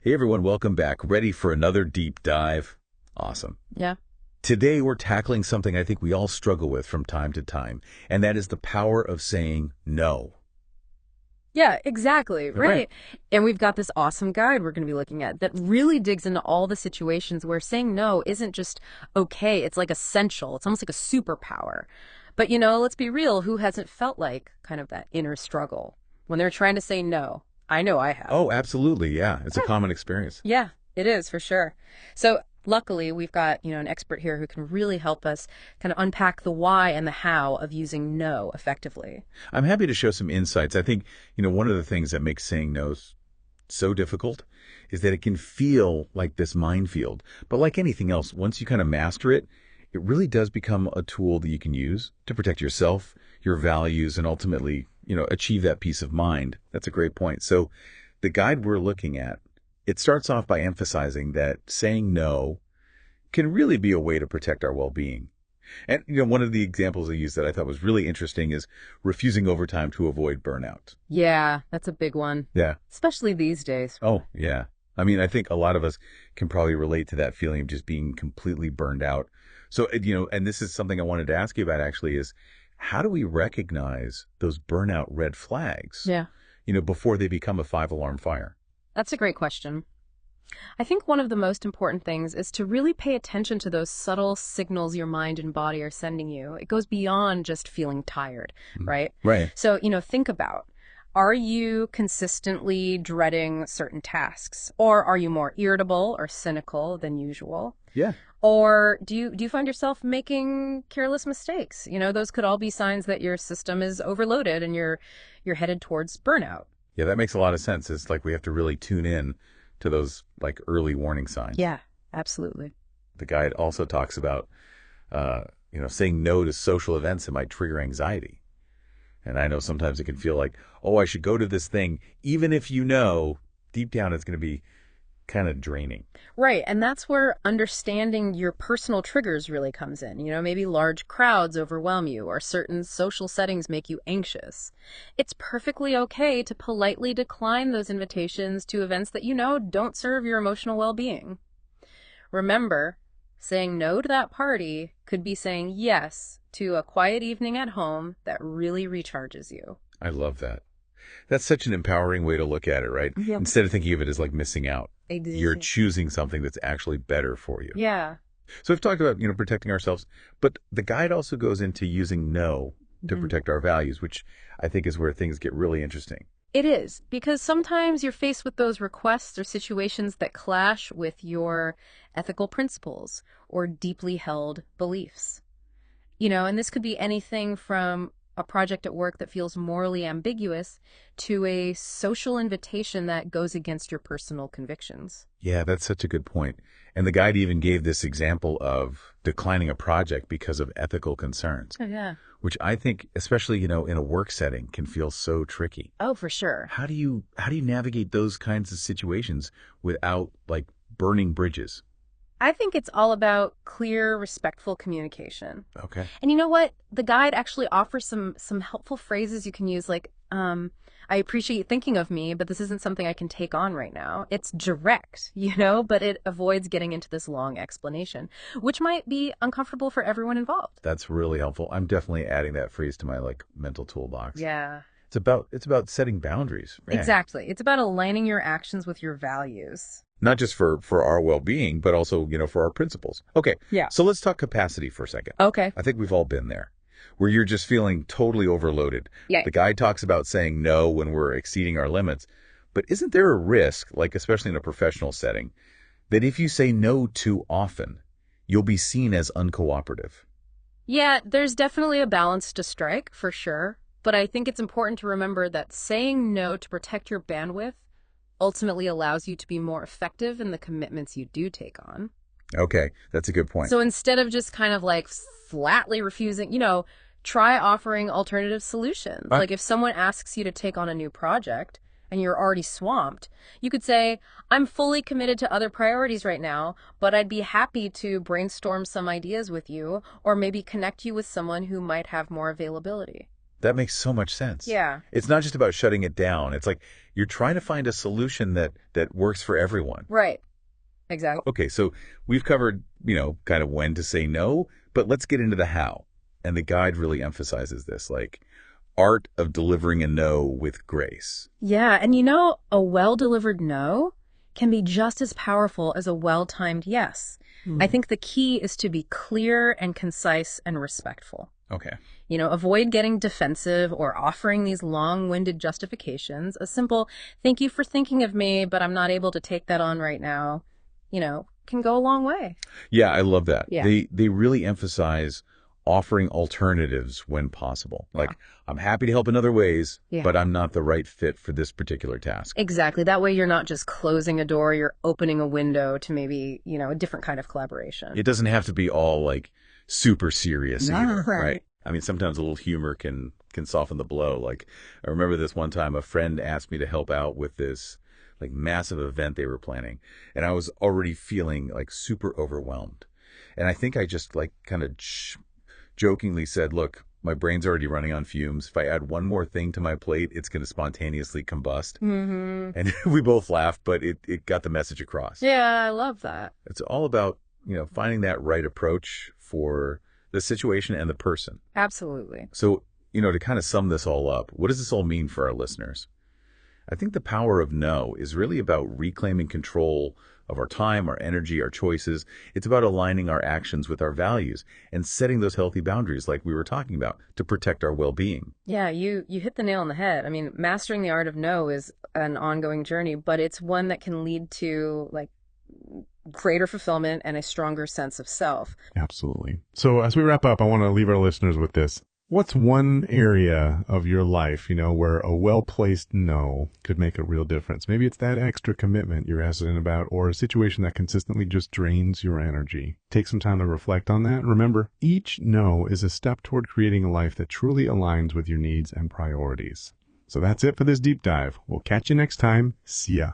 Hey everyone, welcome back. Ready for another deep dive? Awesome. Yeah. Today we're tackling something I think we all struggle with from time to time, and that is the power of saying no. Yeah, exactly. Right. Right. And we've got this awesome guide we're going to be looking at that really digs into all the situations where saying no isn't just okay, it's like essential. It's almost like a superpower. But let's be real, who hasn't felt like kind of that inner struggle when they're trying to say no? I know I have. Oh, absolutely. Yeah, it's a common experience. Yeah, it is for sure. So luckily, we've got, an expert here who can really help us kind of unpack the why and the how of using no effectively. I'm happy to show some insights. I think, one of the things that makes saying no so difficult is that it can feel like this minefield. But like anything else, once you kind of master it, it really does become a tool that you can use to protect yourself, your values, and ultimately, achieve that peace of mind. That's a great point. So the guide we're looking at, it starts off by emphasizing that saying no can really be a way to protect our well-being. And, one of the examples I used that I thought was really interesting is refusing overtime to avoid burnout. Yeah, that's a big one, Yeah. especially these days. Oh, yeah. I mean, I think a lot of us can probably relate to that feeling of just being completely burned out. So, and this is something I wanted to ask you about actually is how do we recognize those burnout red flags, Yeah, before they become a five-alarm fire? that's a great question. I think one of the most important things is to really pay attention to those subtle signals your mind and body are sending you. It goes beyond just feeling tired, right? Right. So, think about, are you consistently dreading certain tasks? Or are you more irritable or cynical than usual? Yeah. Or do you find yourself making careless mistakes? Those could all be signs that your system is overloaded and you're headed towards burnout. Yeah, that makes a lot of sense. It's like we have to really tune in to those like early warning signs. Yeah, absolutely. The guide also talks about, saying no to social events that might trigger anxiety. And I know sometimes it can feel like, oh, I should go to this thing, even if deep down it's going to be kind of draining. Right. And that's where understanding your personal triggers really comes in. Maybe large crowds overwhelm you or certain social settings make you anxious. It's perfectly okay to politely decline those invitations to events that don't serve your emotional well-being. Remember, saying no to that party could be saying yes to a quiet evening at home that really recharges you. I love that. That's such an empowering way to look at it, right? Yep. Instead of thinking of it as like missing out, Exactly. you're choosing something that's actually better for you. Yeah. So we've talked about, protecting ourselves, but the guide also goes into using no to protect our values, which I think is where things get really interesting. It is, because sometimes you're faced with those requests or situations that clash with your ethical principles or deeply held beliefs. And this could be anything from a project at work that feels morally ambiguous to a social invitation that goes against your personal convictions. Yeah, that's such a good point. And the guide even gave this example of declining a project because of ethical concerns, Oh, yeah. which I think, especially, in a work setting, can feel so tricky. Oh, for sure. How do you navigate those kinds of situations without like burning bridges? I think it's all about clear, respectful communication. Okay. And you know what? The guide actually offers some helpful phrases you can use, like, I appreciate you thinking of me, but this isn't something I can take on right now. It's direct, but it avoids getting into this long explanation, which might be uncomfortable for everyone involved. That's really helpful. I'm definitely adding that phrase to my like mental toolbox. Yeah, It's about setting boundaries. Yeah. exactly. It's about aligning your actions with your values. Not just for our well-being, but also, for our principles. Okay. Yeah. So let's talk capacity for a second. Okay. I think we've all been there, where you're just feeling totally overloaded. Yeah. The guide talks about saying no when we're exceeding our limits. But isn't there a risk, like especially in a professional setting, that if you say no too often, you'll be seen as uncooperative? Yeah, there's definitely a balance to strike, for sure. But I think it's important to remember that saying no to protect your bandwidth ultimately allows you to be more effective in the commitments you do take on. Okay, that's a good point. So instead of just kind of like flatly refusing, try offering alternative solutions. Right. Like if someone asks you to take on a new project and you're already swamped, you could say, I'm fully committed to other priorities right now, but I'd be happy to brainstorm some ideas with you or maybe connect you with someone who might have more availability. That makes so much sense. Yeah, It's not just about shutting it down. It's like you're trying to find a solution that works for everyone. right. Exactly. Okay, so we've covered, kind of when to say no, but let's get into the how. And the guide really emphasizes this, like art of delivering a no with grace. Yeah, and a well-delivered no can be just as powerful as a well-timed yes. I think the key is to be clear and concise and respectful. Okay. Avoid getting defensive or offering these long-winded justifications. A simple, thank you for thinking of me, but I'm not able to take that on right now, can go a long way. Yeah, I love that. Yeah. They really emphasize offering alternatives when possible. Like, I'm happy to help in other ways, Yeah. but I'm not the right fit for this particular task. Exactly. That way you're not just closing a door, you're opening a window to maybe, a different kind of collaboration. It doesn't have to be all like super serious either, Right. right? I mean, sometimes a little humor can soften the blow. Like, I remember this one time a friend asked me to help out with this like massive event they were planning, and I was already feeling like super overwhelmed. And I think I just like kind of jokingly said, "Look, my brain's already running on fumes. If I add one more thing to my plate, it's going to spontaneously combust." Mm-hmm. And we both laughed, but it got the message across. Yeah, I love that. It's all about, finding that right approach for the situation and the person. Absolutely. So, to kind of sum this all up, what does this all mean for our listeners? I think the power of no is really about reclaiming control of our time, our energy, our choices. It's about aligning our actions with our values and setting those healthy boundaries like we were talking about to protect our well-being. Yeah, you hit the nail on the head. I mean, mastering the art of no is an ongoing journey, but it's one that can lead to like greater fulfillment and a stronger sense of self. Absolutely. So as we wrap up, I want to leave our listeners with this. What's one area of your life, where a well-placed no could make a real difference? Maybe it's that extra commitment you're hesitant about, or a situation that consistently just drains your energy. Take some time to reflect on that. Remember, each no is a step toward creating a life that truly aligns with your needs and priorities. So that's it for this deep dive. We'll catch you next time. See ya.